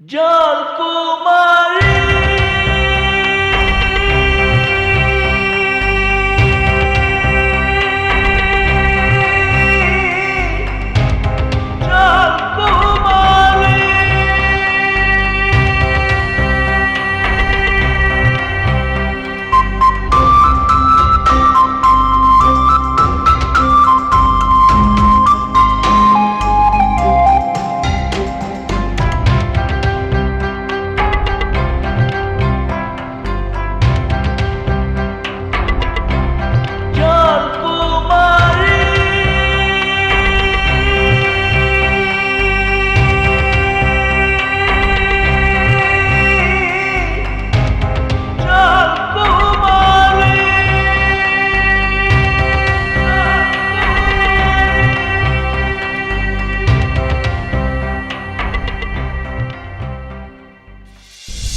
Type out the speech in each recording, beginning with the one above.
জলকুমারী জলকুমারী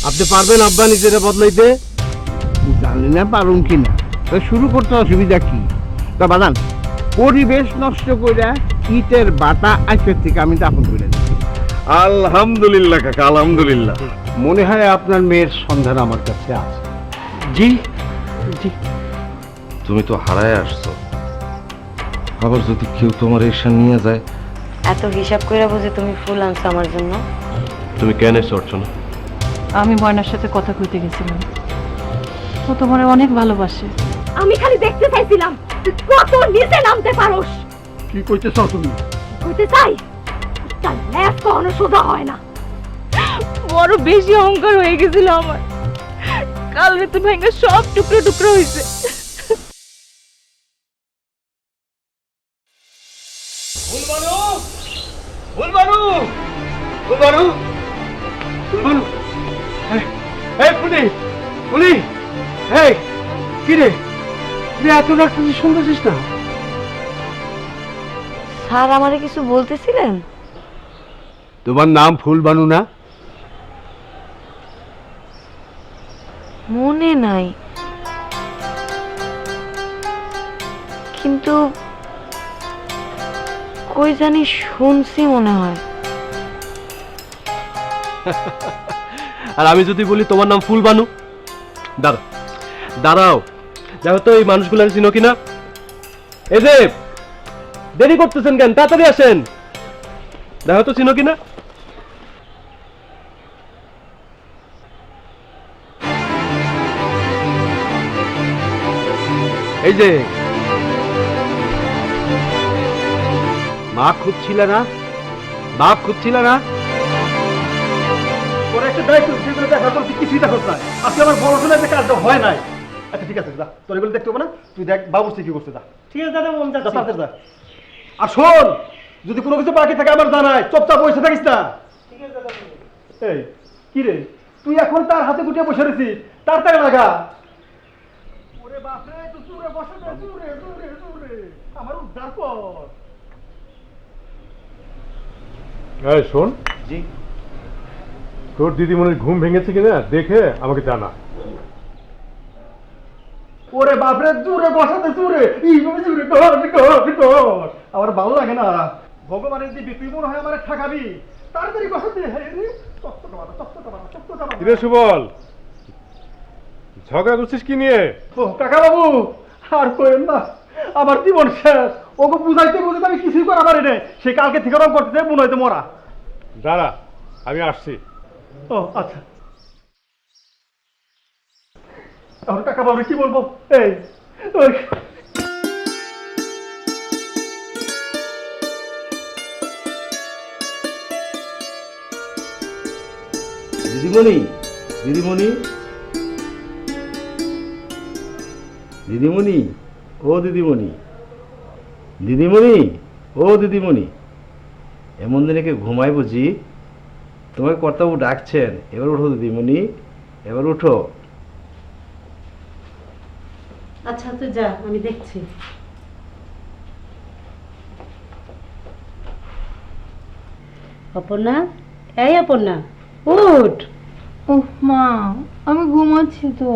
আপনি পারবেন আব্বা নিজেরা বদলাইতে? জানি না পারুন কিনা, শুরু করতে অসুবিধা কি? তা বাদান পরিবেশ নষ্ট করে ইটের বাটা আজকের থেকে আমি দাফন করে দিচ্ছি। আলহামদুলিল্লাহ কাকা, আলহামদুলিল্লাহ। মনে হয় আপনার মেয়ের সন্ধান আমার কাছে আছে। জি জি। তুমি তো হারায় আসছো, আবার যদি কেউ তোমার এসে নিয়ে যায়। এত হিসাব করে বুঝি তুমি ফুল আনছো আমার জন্য? তুমি কেন এসে অর্চনা? আমি ময়নার সাথে কথা কইতে গেছিলাম, ও তোমার অনেক ভালোবাসে। আমি খালি দেখতে চাইছিলাম তুই কত নিচে নামতে পারোস। কি কইতেছ তুমি? কইতে চাই তার লেজ কখনো সোজা হয় না। বড় বেশি অহংকার হয়ে গেছিল আমার, কাল রাতে ভেঙে সব টুকরো টুকরো হয়েছে। ফুলবানু, ফুলবানু, ফুলবানু, ফুলবানু, এই ফুলি, ফুলি, এই কি রে? তুই এত ডাক্তার শুনতেছিস না? স্যার আমারে কিছু বলতেছিলেন? তোমার নাম ফুলবানু না? মনে নাই, কিন্তু কই জানি শুনছি মনে হয়। আর আমি যদি বলি তোমার নাম ফুলবানু? দাঁড়া দাঁড়াও, দেখো তো এই মানুষগুলার চিনো কিনা। এই যে দেরি করতেছেন কেন, তাড়াতাড়ি আসেন, দেখো তো চিনো কিনা। এই যে মা খুঁজছিল না, বাপ খুঁজছিল না? তোর একটা দায়িত্ব দেখা, তোর কিছুই দেখো না। আজকে আমার বড় ছেলে কাজটা হয় নাই। আচ্ছা ঠিক আছে, যা, তোর এগুলো দেখতে হবে না, তুই দেখ বাবু কি করছে। যা, ঠিক আছে দাদা, মন যা। আর শোন, যদি কোনো কিছু বাকি থাকে আমার জানাই, চুপচাপ বসে থাকিস না। ঠিক আছে দাদা। এই কি রে, তুই এখন তার হাতে গুটিয়ে বসে রয়েছিস, তার টাকা লাগা। ওরে বাপরে, তুই দূরে বসে দে, দূরে দূরে দূরে, আমার উদ্ধার কর। এই শোন, জি। তোর দিদিমণির ঘুম ভেঙেছে কিনা দেখে আমাকে জানা। ওরে বাপরে, দূরে বসাতে দূরে, এইভাবে দূরে কর। আমার ভালো লাগে না। ভগবানের দিবি, তুই মনে হয় আমার ঠকাবি। তাড়াতাড়ি বসাতে। কিরে সুবল, ঝগড়া করছিস কি নিয়ে? ও কাকা বাবু, আর কইেন না, আমার জীবন শেষ। ওকে বুঝাইতে বুঝাইতে আমি কিছুই করা পারি না। সে কালকে থেকে রং করতেছে, মনে হইতে মরা। দাঁড়া, আমি আসছি। ও আচ্ছা, এখন কাকা বাবু কি বলবো? এই ওই দিদিমণি, দিদিমণি, দিদিমণি, ও দিদিমণি, দিদিমণি, ও দিদিমণি, এমন দিনে কি ঘুমাই বুঝি? তোমাকে কর্তাবু ডাকছেন, এবার উঠো দিদিমণি, এবার উঠো। আচ্ছা তুই যা, আমি দেখছি। অপর্ণা, এই অপর্ণা, উঠ। ওহ মা, আমি ঘুমাচ্ছি তো।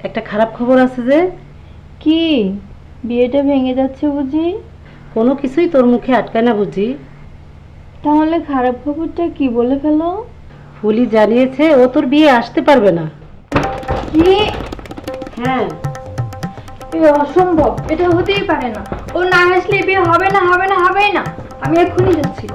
একটা খারাপ খবর আছে যে। কি, বিয়েটা ভেঙে যাচ্ছে বুঝি? কোনো কিছুই তোর মুখে আটকায় না বুঝি? তাহলে খারাপ খবরটা কি বলে ফেলো? ফুলি জানিয়েছে ও তোর বিয়ে আসতে পারবে না। কি? হ্যাঁ, এ অসম্ভব, এটা হতেই পারে না। ও না আসলে বিয়ে হবে না, হবে না, হবেই না। আমি এক্ষুনি যাচ্ছি।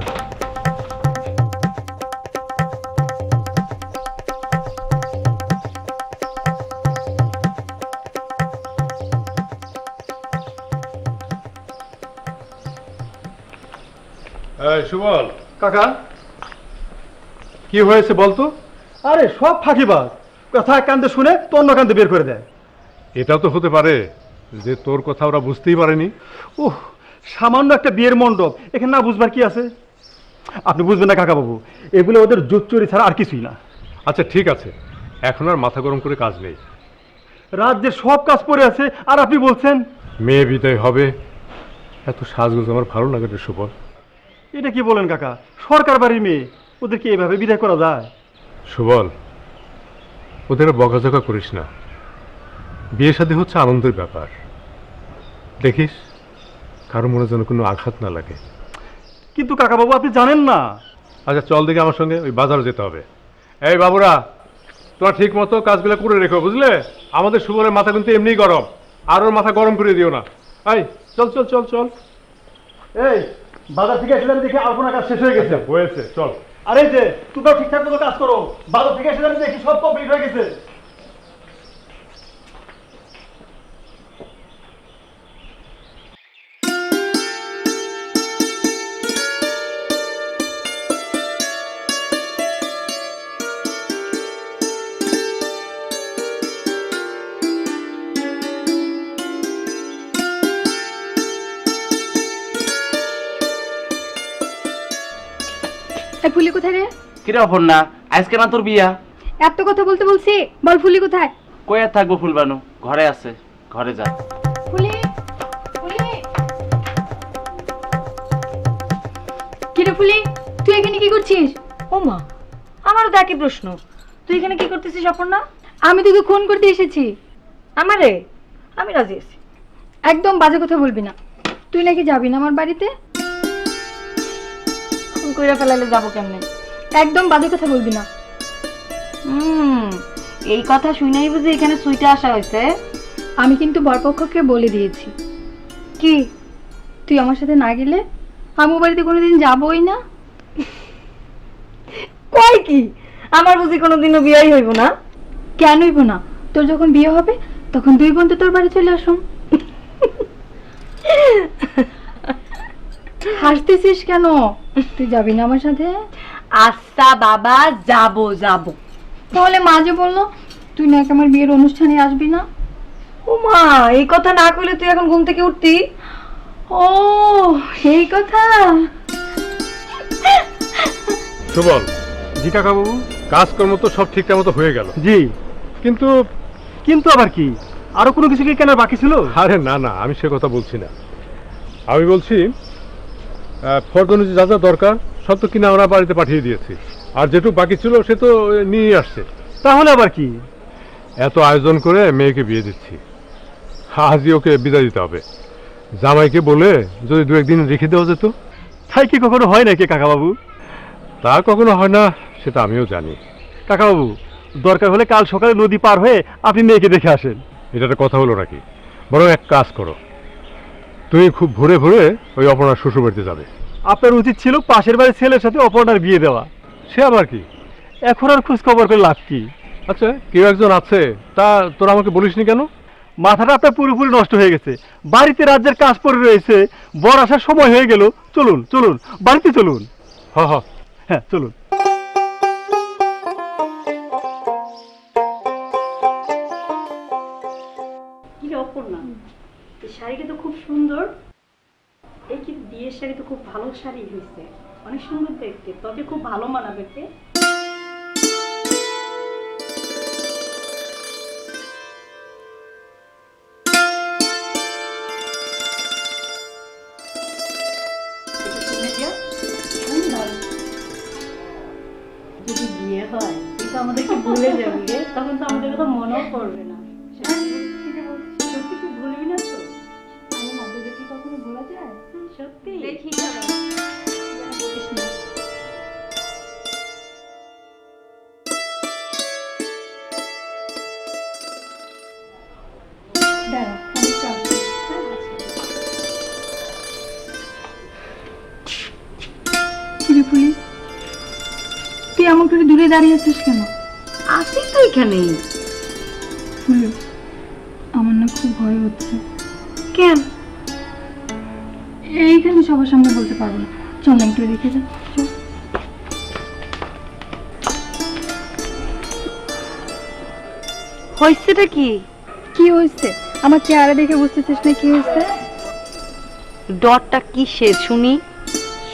সুবল, কাকা, কি হয়েছে বলতো? আরে সব ফাঁকিবাজ, কথা এক কান্দে শুনে তো অন্য কান্দে বের করে দেয়। এটাও তো হতে পারে যে তোর কথা ওরা বুঝতেই পারেনি। ওহ, সামান্য একটা বিয়ের মণ্ডপ, এখানে না বুঝবার কি আছে? আপনি বুঝবেন না কাকা বাবু, এগুলো ওদের জুচ্চুরি ছাড়া আর কিছুই না। আচ্ছা ঠিক আছে, এখন আর মাথা গরম করে কাজ নেই। রাজ্যের সব কাজ পড়ে আছে আর আপনি বলছেন মেয়ে বিদায় হবে, এত সাজগোজ আমার ভালো লাগে রে সুবল। এটা কি বলেন কাকা? সরকার বাড়ির মেয়ে, ওদেরকে এভাবে বিদায় করা যায়? সুবল, ওদের বকাঝকা করিস না। বিয়ে শাদী হচ্ছে আনন্দের ব্যাপার, দেখিস কারো মনে যেন কোনো আঘাত না লাগে। কিন্তু কাকা বাবু আপনি জানেন না। আচ্ছা চল দেখি আমার সঙ্গে, ওই বাজারে যেতে হবে। এই বাবুরা, তোমরা ঠিক মতো কাজগুলো করে রেখো, বুঝলে? আমাদের সুবলের মাথা কিন্তু এমনিই গরম, আর ওর মাথা গরম করে দিও না। এই চল চল চল চল। এই বাজার থেকে এসে দেখি আলপনা কাজ শেষ হয়ে গেছে। হয়েছে, চল। আরে যে তোমরা ঠিকঠাক মতো কাজ করো, বাজার থেকে এসে দেখি সব কমপ্লিট হয়ে গেছে। এই ফুলি কোথায় রে? কিরে অপর্ণা, আজকে না তোর বিয়া? এত কথা বলতে বলছি, বল ফুলি কোথায়? কই আর থাকবো ফুলবানু, ঘরে আছে, ঘরে যা। ফুলি, ফুলি, কিরে ফুলি, তুই এখানে কি করছিস? ও মা, আমারও তো একই প্রশ্ন। তুই এখানে কি করতেছিস অপর্ণা? আমি তোকে খুন করতে এসেছি। আমারে? আমি রাজি আছি। একদম বাজে কথা বলবি না। তুই নাকি যাবি না আমার বাড়িতে? খুন কইরা ফেলাইলে যাবো কেমনে? একদম বাজে কথা বলবি না। এই কথা শুনেই বুঝি এখানে সুইটে আসা হয়েছে। আমি কিন্তু বরপক্ষকে বলে দিয়েছি। কি, তুই আমার সাথে না গেলে আমি ও বাড়িতে কোনোদিন যাবই না। কয় কি, আমার বুঝি কোনোদিনও বিয়েই হইব না? কেন হইব না? তোর যখন বিয়ে হবে তখন দুই বোন তো তোর বাড়ি চলে আসুন। হাসতেছিস কেন? তুই যাবি না আমার সাথে? আচ্ছা বাবা, যাবো যাবো। তাহলে মা যে বললো তুই নাকি আমার বিয়ের অনুষ্ঠানে আসবি না। ও মা, এই কথা না কইলে তুই এখন ঘুম থেকে উঠতি? ও এই কথা। সুবল, জি কাকা বাবু। কাজকর্ম তো সব ঠিকঠাক মতো হয়ে গেল, জি, কিন্তু কিন্তু আবার কি, আরো কোনো কিছু কি কেনার বাকি ছিল? আরে না না, আমি সে কথা বলছি না। আমি বলছি ফর্দ যা যা দরকার সব তো কিনে আমরা বাড়িতে পাঠিয়ে দিয়েছি, আর যেটুকু বাকি ছিল সে তো নিয়ে আসছে। তাহলে আবার কি? এত আয়োজন করে মেয়েকে বিয়ে দিচ্ছি, আজই ওকে বিদায় দিতে হবে। জামাইকে বলে যদি দু একদিন রেখে দেওয়া যেত। তাই কি কখনো হয় নাকি কাকা বাবু? তা কখনো হয় না, সেটা আমিও জানি। কাকা বাবু, দরকার হলে কাল সকালে নদী পার হয়ে আপনি মেয়েকে দেখে আসেন। এটা একটা কথা হলো নাকি? বরং এক কাজ করো, তুমি খুব ভোরে ভোরে ওই অপর্ণার শ্বশুর বাড়িতে যাবে। আপনার উচিত ছিল পাশের বাড়ির ছেলের সাথে অপর্ণার বিয়ে দেওয়া। সে আবার কি? এখন আর খোঁজ খবর করে লাভ কি? আচ্ছা, কেউ একজন আছে, তা তোরা আমাকে বলিসনি কেন? মাথাটা আপনার পুরোপুরি নষ্ট হয়ে গেছে। বাড়িতে রাজ্যের কাজ পড়ে রয়েছে, বর আসার সময় হয়ে গেল। চলুন চলুন, বাড়িতে চলুন। হ হ, হ্যাঁ চলুন। কি অপর্ণা, এই শাড়িটা তো খুব সুন্দর। এই কি বিয়ের শাড়ি তো খুব ভালো শাড়ি হয়েছে, অনেক সুন্দর দেখতে, তবে খুব ভালো মানাবে। যদি বিয়ে হয় তুই তো আমাদেরকে ভুলে যাবি রে, তখন তো আমাদের কথা মনেও পড়বে না। সত্যি কি ভুলবি না তো? আমি মধ্যে কি কখনো ভোলা যায়? সত্যি দেখি বলিস না। করে দূরে দাঁড়িয়ে আছিস কেন? আসি তো এখানেই। ফুলু, আমার না খুব ভয় হচ্ছে। কেন? এইখানে সবার সামনে বলতে পারবো না, চল না একটু দেখে যা, চল। হয়েছেটা কি? কি হয়েছে? আমার চেহারা দেখে বুঝতেছিস না কি হয়েছে? ডরটা কিসের শুনি?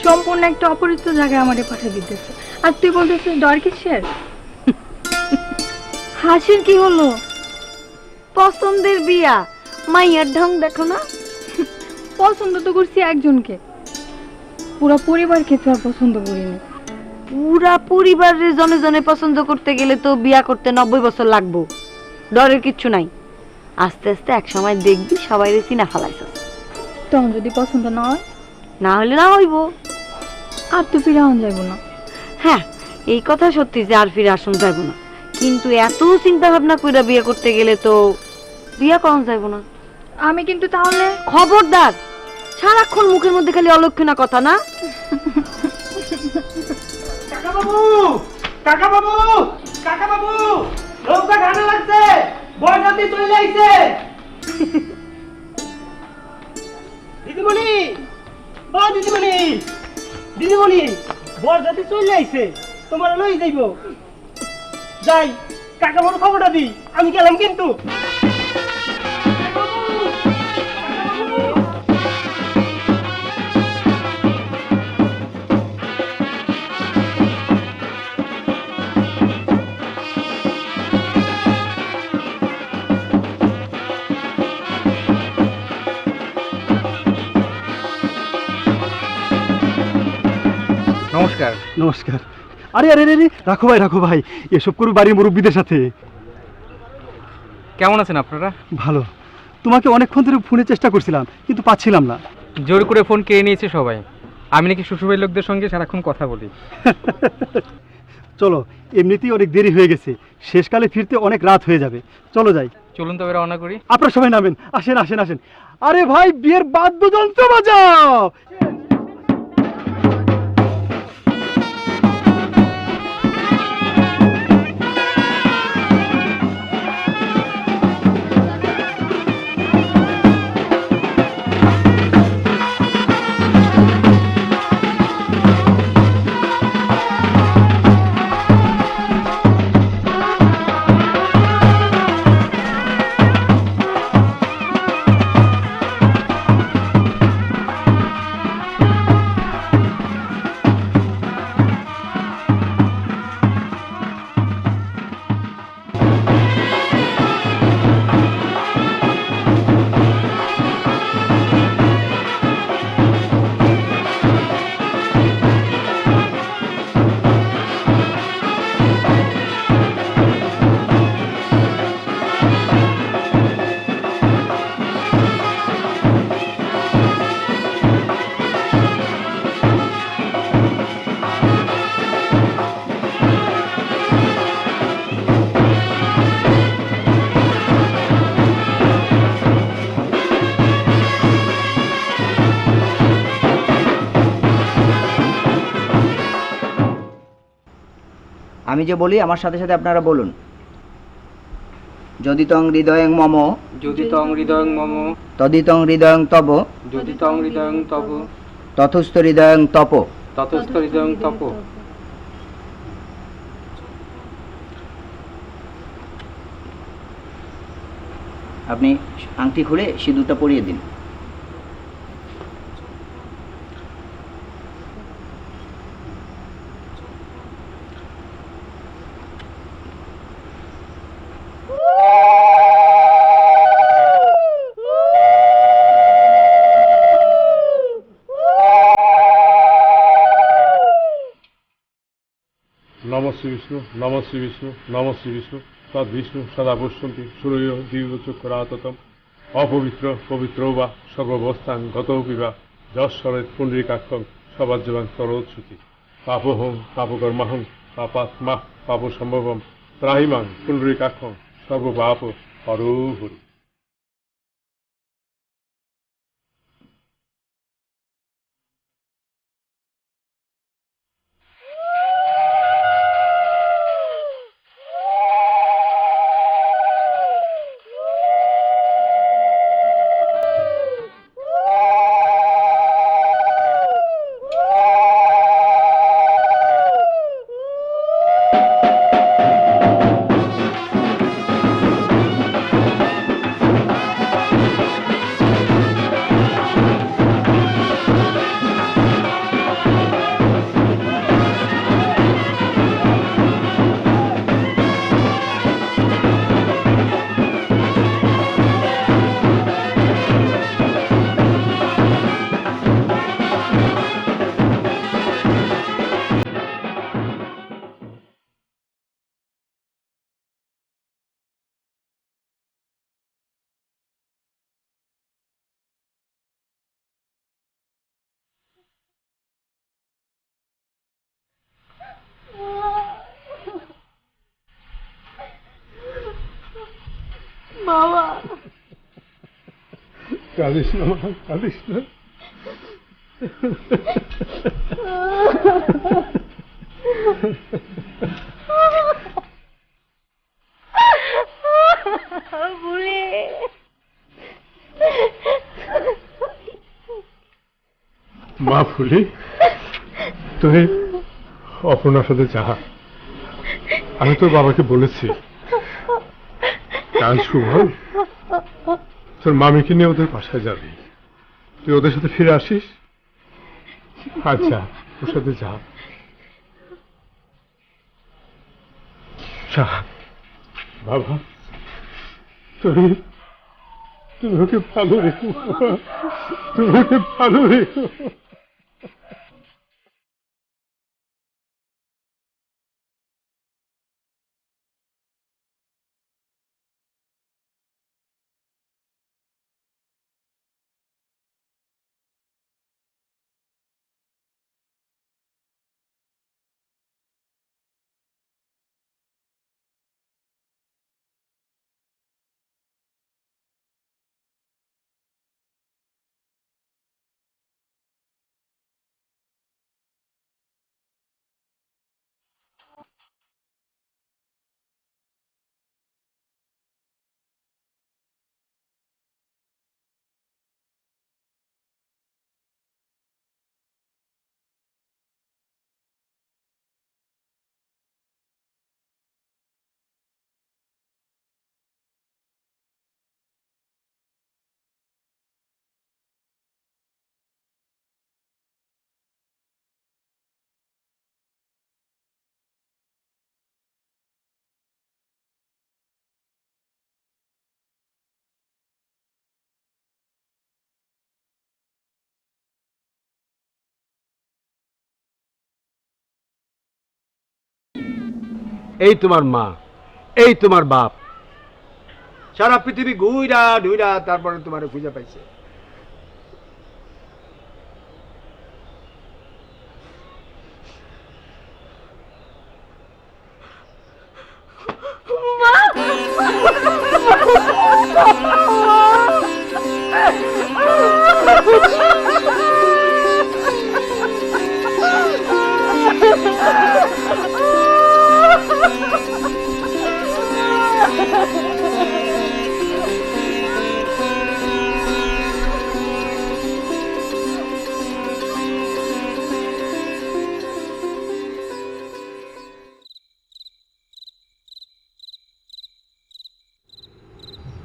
সম্পূর্ণ একটা অপরিচিত জায়গায় আমারে পাঠিয়ে দিতেছে, আর তুই বলতেছিস ডর কিসের? হাসির কি হলো? পছন্দের বিয়া, মাইয়ার ঢং দেখো না। পছন্দ তো করছি একজনকে, পুরো পরিবারকে তো আর পছন্দ করিনি। পুরা পরিবারের জনে জনে পছন্দ করতে গেলে তো বিয়া করতে 90 বছর লাগবো। ডরের কিচ্ছু নাই, আস্তে আস্তে এক সময় দেখবি সবাই চিনা ফেলাইছে। তখন যদি পছন্দ না হয়? না হলে না হইব। আর তো ফিরে আন যাইব না। হ্যাঁ, এই কথা সত্যি যে আর ফিরে আসন যাইব না, কিন্তু এত চিন্তা ভাবনা কইরা বিয়ে করতে গেলে তো বিয়া করন যাইব না। আমি কিন্তু তাহলে খবরদার, সারাক্ষণ মুখের মধ্যে খালি অলক্ষণা কথা না। কাকা বাবু, কাকা বাবু, কাকা বাবু, নৌকা ঘাটে লাগছে, বরযাত্রী চলে আইছে। দিদিমণি, ও দিদিমণি, দিদিমণি, বরযাত্রী চলে আইছে, তোমার লই যাইব। যাই, কাকা বাবুর খবরটা দি, আমি গেলাম কিন্তু। নমস্কার। নমস্কার। আরে আরে আরে, রাখো ভাই, এসব করু বাড়ির মুরব্বীদের সাথে। কেমন আছেন আপনারা? ভালো। তোমাকে অনেকক্ষণ ধরে ফোনে চেষ্টা করছিলাম, কিন্তু পাচ্ছিলাম না। জোর করে ফোন কেড়ে নিয়েছে সবাই। আমি নাকি শ্বশুরবাড়ির লোকদের সঙ্গে সারাক্ষণ কথা বলি। চলো, এমনিতেই অনেক দেরি হয়ে গেছে, শেষকালে ফিরতে অনেক রাত হয়ে যাবে, চলো যাই। চলুন তবে রওনা করি। আপনারা সবাই নামেন, আসেন আসেন আসেন। আরে ভাই, বিয়ের বাদ্যযন্ত্র বাজাও। আমি যে বলি আমার সাথে সাথে আপনারা বলুন। যদি তং হৃদয়ং মম, যদি তং হৃদয়ং মম, তদিতং হৃদয়ং তব, যদি তং হৃদয়ং তব, তথস্থ হৃদয়ং তপ। ততস্থ হৃদয়ং তপ। আপনি আংটি খুলে সিঁদুরটা পরিয়ে দিন। নম শ্রী বিষ্ণু, নম শ্রী বিষ্ণু, নম শ্রী বিষ্ণু। তদ বিষ্ণু সদা পশ্যন্তি সূর্য দিব্যচক্ষুরাততম। অপবিত্র পবিত্র বা সর্ববস্থান গতৌপি বা যশ্বরেত পুণ্ডরীকাক্ষং সবাজ্যবান তরোচ্ছুতি। পাপোহং পাপকর্মাহং পাপাত্মা পাপ সম্ভবম ত্রাহিমাং পুণ্ডরীকাক্ষং সর্বপাপ হরোহরি। বাবা কাঁদিস না মা, কাঁদিস না। বুড়ি মা ফুলি, তুই অপর্ণার সাথে যা। আমি তোর বাবাকে বলেছি কাল শুভ তোর মামিকে নিয়ে ওদের বাসায় যাবি, তুই ওদের সাথে ফিরে আসিস। আচ্ছা, ওর সাথে যা। যা বাবা, তুমি তুমি ওকে ভালো রেখো, তুমি ওকে ভালো রেখো। এই তোমার মা, এই তোমার বাপ, সারা পৃথিবী ঘুইরা ঢুইরা তারপরে তোমার খুঁজে পাইছে।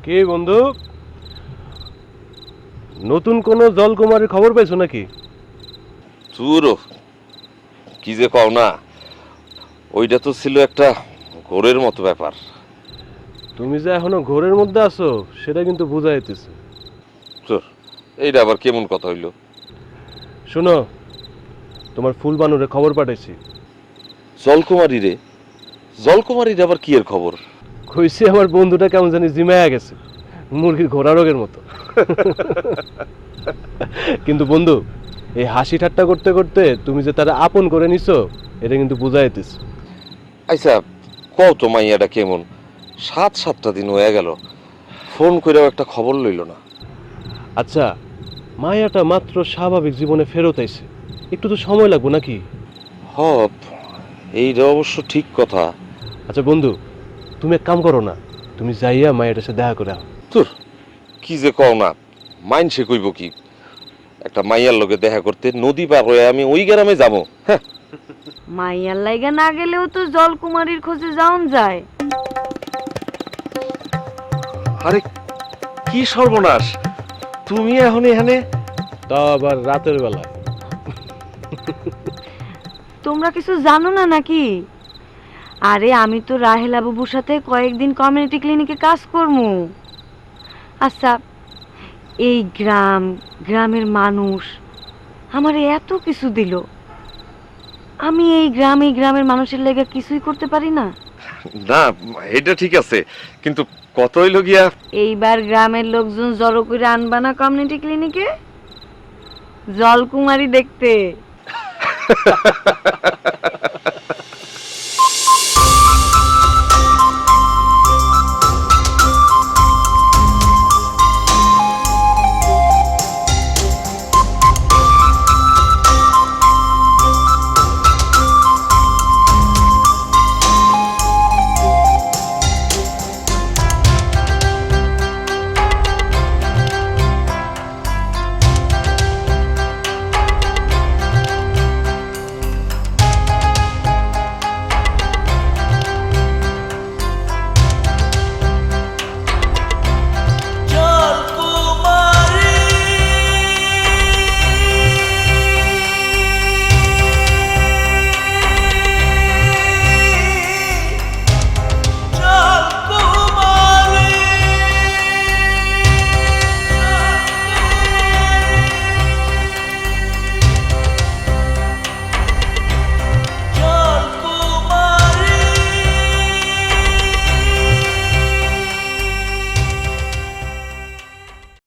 কে বন্ধু, নতুন কোন জলকুমারের খবর পাইছো নাকি? চুরো কি যে কও না, ওইটা তো ছিল একটা ঘোরের মতো ব্যাপার। তুমি যে এখনো ঘোরের মধ্যে আছো সেটা কিন্তু বোঝা যাইতেছে। চোর, এইটা আবার কেমন কথা হইলো? শোনো, তোমার ফুলবানুরে খবর পাঠাইছি। জলকুমারী রে? জলকুমারীর আবার কি এর খবর? কইছি আমার বন্ধুটা কেমন জানি জিমায়া গেছে, মুরগির ঘোড়া রোগের মতো। কিন্তু বন্ধু, এই হাসি ঠাট্টা করতে করতে তুমি যে তারা আপন করে নিছো এটা কিন্তু বোঝা যাইতেছে। আচ্ছা কও তো মাইয়াটা কেমন? 7-7টা দিন হয়ে গেল, ফোন করেও একটা খবর লইল না। আচ্ছা, মায়াটা মাত্র স্বাভাবিক জীবনে ফেরত আইছে, একটু তো সময় লাগবে নাকি? হপ, এইটা অবশ্য ঠিক কথা। আচ্ছা বন্ধু, তুমি এক কাম করো না, তুমি যাইয়া মায়ের সাথে দেখা করে আও। তোর কি যে কও না, মাইনসে কইব কি? একটা মাইয়ার লগে দেখা করতে নদী পার হয়ে আমি ওই গ্রামে যাবো? হ্যাঁ, মাইয়ার লাইগা না গেলেও তো জলকুমারীর খোঁজে যাওন যায়। আরে কি সর্বনাশ, তুমি এখন এখানে? তা আবার রাতের বেলায়? তোমরা কিছু জানো না নাকি? আরে আমি তো রাহেলা বাবুর সাথে কয়েকদিন কমিউনিটি ক্লিনিকে কাজ করবো। আচ্ছা, এই গ্রামের মানুষ আমারে এত কিছু দিল, আমি এই গ্রামের মানুষের লেগে কিছুই করতে পারি না? না, এটা ঠিক আছে, কিন্তু কত হইল গিয়া? এইবার গ্রামের লোকজন জড়ো করে আনবা না কমিউনিটি ক্লিনিকে জলকুমারী দেখতে?